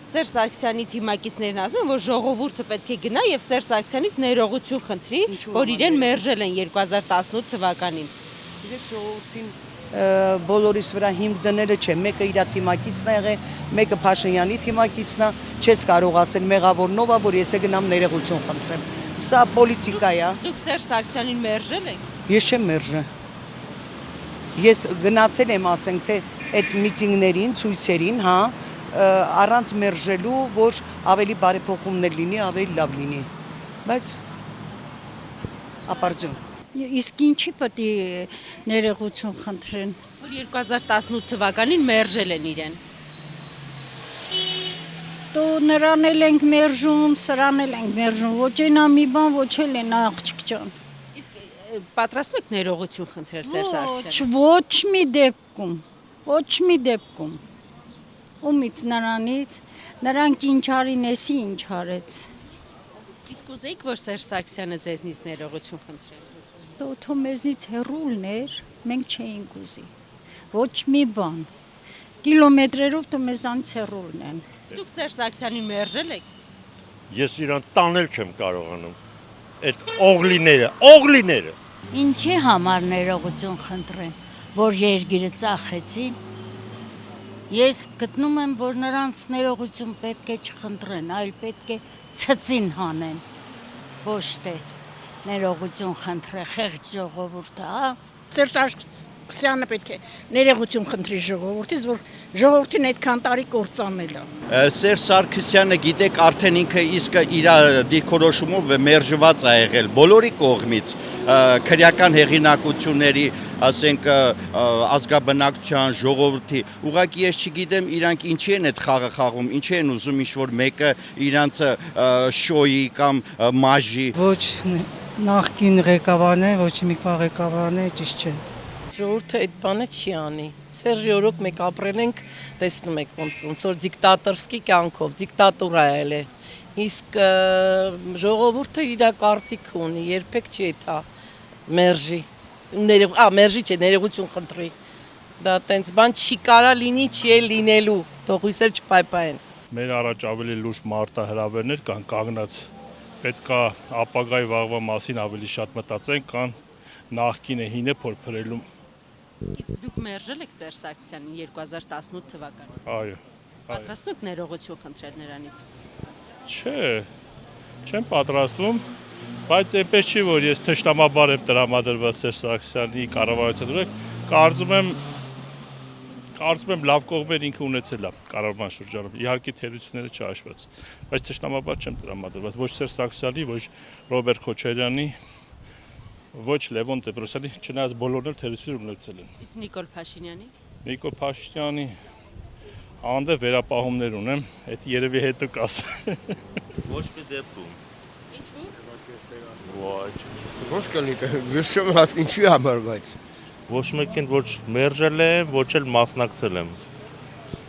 Սերժ Սարգսյանի թիմակիցներն ասում են, որ ժողովուրդը պետք է գնա եւ Սերժ Սարգսյանից ներողություն խնդրի, որ իրեն մերժել են 2018 թվականին։ Իրեք ժողովրդին բոլորիս վրա հիմք դները չէ, մեկը իր թիմակիցն է եղել, մեկը Փաշինյանի թիմակիցն է, չես կարող ասել մեղավորնով է, որ ես է գնամ ներողություն խնդրեմ։ Սա պոլիտիկա է։ Դուք Սերժ Սարգսյանին մերժել եք։ Ես չեմ մերժել։ Ես գնացել եմ, ասենք թե այդ միտինգներին, ցույցերին, հա, առանց մերժելու, որ ավելի բարեփոխումներ լինի, ավելի լավ լինի։ Բայց ապարդյուն։ Իսկ ինչի պետք է ներողություն խնդրեն։ Որ 2018 թվականին մերժել են իրեն։ Դու նրան էլ ենք մերժում, սրան էլ ենք մերժում, ոչ այնա մի բան, ոչ էլ այնա աղջիկ ջան։ Իսկ պատրաստ եք ներողություն խնդրել Սերժ Սարգսյանին։ Ոչ մի դեպքում, ոչ մի դեպքում։ Ումից նրանից, նրանք ինչ արին, էսի ինչ արեց։ Իսկ ուզեիք, որ Սերժ Սարգսյանը ձեզնից ներողություն խնդրի։ Դու մեզնից հեռուլներ, մենք չէինք ուզի։ Ոչ մի բան։ Կիլոմետրերով դու մեզանից հեռուլն են։ Դուք Սերժ Սարգսյանին մերժել եք։ Ես իրան տանել չեմ կարողանում։ Այդ օղլիները։ Ինչի համար ներողություն խնդրեն, որ երկիրը ծախեցին։ Ես գտնում եմ, որ նրանց ներողություն պետք է չխնդրեն, այլ պետք է ցծին հանեն։ Ոչ թե ներողություն խնդրե խեղճ ժողովուրդը, հա։ Սերժ Սարգսյանը պետք է ներողություն խնդրի ժողովրդից, որ ժողովրդին այդքան տարի կործանել է։ Սերժ Սարգսյանը գիտեք արդեն ինքը իսկ իր դիրքորոշումով մերժված է եղել բոլորի կողմից, քրեական հեղինակությունների, ասենք ազգաբնակչության, ժողովրդի։ Ուղղակի ես չգիտեմ իրանք ինչի են այդ խաղը խաղում, ինչի են ուզում ինչ-որ մեկը իրանց շոյի կամ մաժի։ Ոչ նախկին ղեկավարն է, ոչ մի ղեկավարն է, ճիշտ չէ։ Ժողովուրդը այդ բանը չի անի։ Սերժի օրոք մեկ ապրել ենք, տեսնում եք ոնց որ դիկտատորսկի կյանքով, դիկտատուրա է։ Իսկ ժողովուրդը իր կարծիք ունի, երբեք չի դա մերժի։ Մերժի չէ, ներողություն խնդրի։ Դա տենց բան չի կարա լինի, չի է լինելու, թող հույսեր չպայպայեն։ Մեր առաջ ավելի լուրջ մարտահրավերներ կան կանգնած։ Պետք է ապագայի վաղվա մասին ավելի շատ մտածենք, կան նախկինը հինը փորփրելու։ Իսկ դուք մերժել եք Սերժ Սարգսյանին 2018 թվականին։ Այո։ Պատրաստ եք ներողություն խնդրել նրանից։ Չէ, չեմ պատրաստվում, բայց այնպես չի, որ ես թշնամաբար եմ տրամադրված Սերժ Սարգսյանի կառավարության դուրս, կարծում եմ լավ կողմեր ինքը ունեցել է կառավարման շրջանում, իհարկե թերությունները չհաշված, բայց թշնամաբար չեմ տրամադրված, ոչ Սերժ Սարգսյանի, ոչ Ռոբերտ Քոչարյանի, ոչ Լևոն Տեր-Պետրոսյանի, չնայած բոլորն էլ թերություններ ունեցել են։ Իսկ Նիկոլ Փաշինյանի։ Նիկոլ Փաշինյանի հանդեպ վերապահումներ ունեմ, այդ երևի հետո կասեմ։ Ոչ մի դեպքում։ Ինչու։ Ոչ։ Ոնց կլինի, ես չեմ հասկանում ինչի համար, բայց Ոչ մեկին ոչ մերժել եմ, ոչ էլ մասնակցել եմ։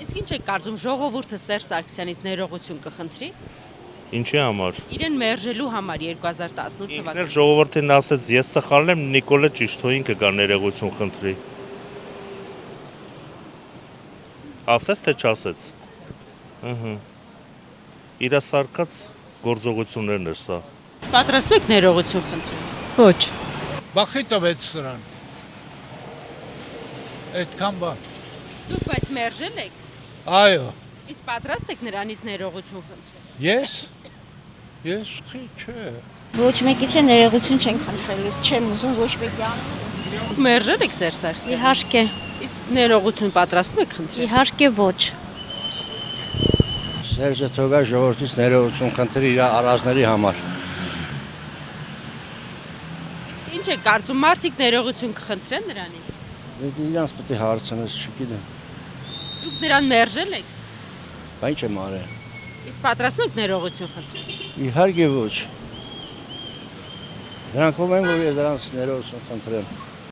Իսկ ինչ եք կարծում, ժողովուրդը Սերժ Սարգսյանից ներողություն կխնդրի։ Ինչի համար։ Իրեն մերժելու համար 2018 Ինքն էլ թվականին։ ժողովրդին ասեց, ես սխալ եմ, Նիկոլը ճիշտ է, ինքը գա ներողություն խնդրի։ Ասեց թե չասեց։ Ըհը։ Իրա սարկած գործողություններն էր սա։ Պատրաստ եք ներողություն խնդրել։ Ոչ։ Բախի տվեց սրան։ Այդքան բան։ Դուք բայց մերժել եք։ Այո։ Իսկ պատրաստ եք նրանից ներողություն խնդրել։ Ես խի չէ։ Ոչ մեկից է ներողություն չեն խնդրել, չեմ ուզում ոչ մեկի անել։ Դուք մերժել եք Սերժ Սարգսյանին։ Իհարկե, Իսկ ներողություն պատրաստ եք խնդրել։ իհարկե ոչ։ Սերժը թողա ժողովրդից ներողություն խնդրի իր առանձների համար։ Իսկ ինչ եք կարծում, մարդիկ ներողություն կխնդրեն նրանից։ Դե իրանց պետք է հարցնես, չգիտեմ։ Դուք նրան մերժել եք։ Բա ինչ եմ արել։ Իսկ պատրաստ եք ներողություն խնդրել։ Իհարկե ոչ։ Նրանք ով են, որ ես նրանց ներողություն խնդրեմ։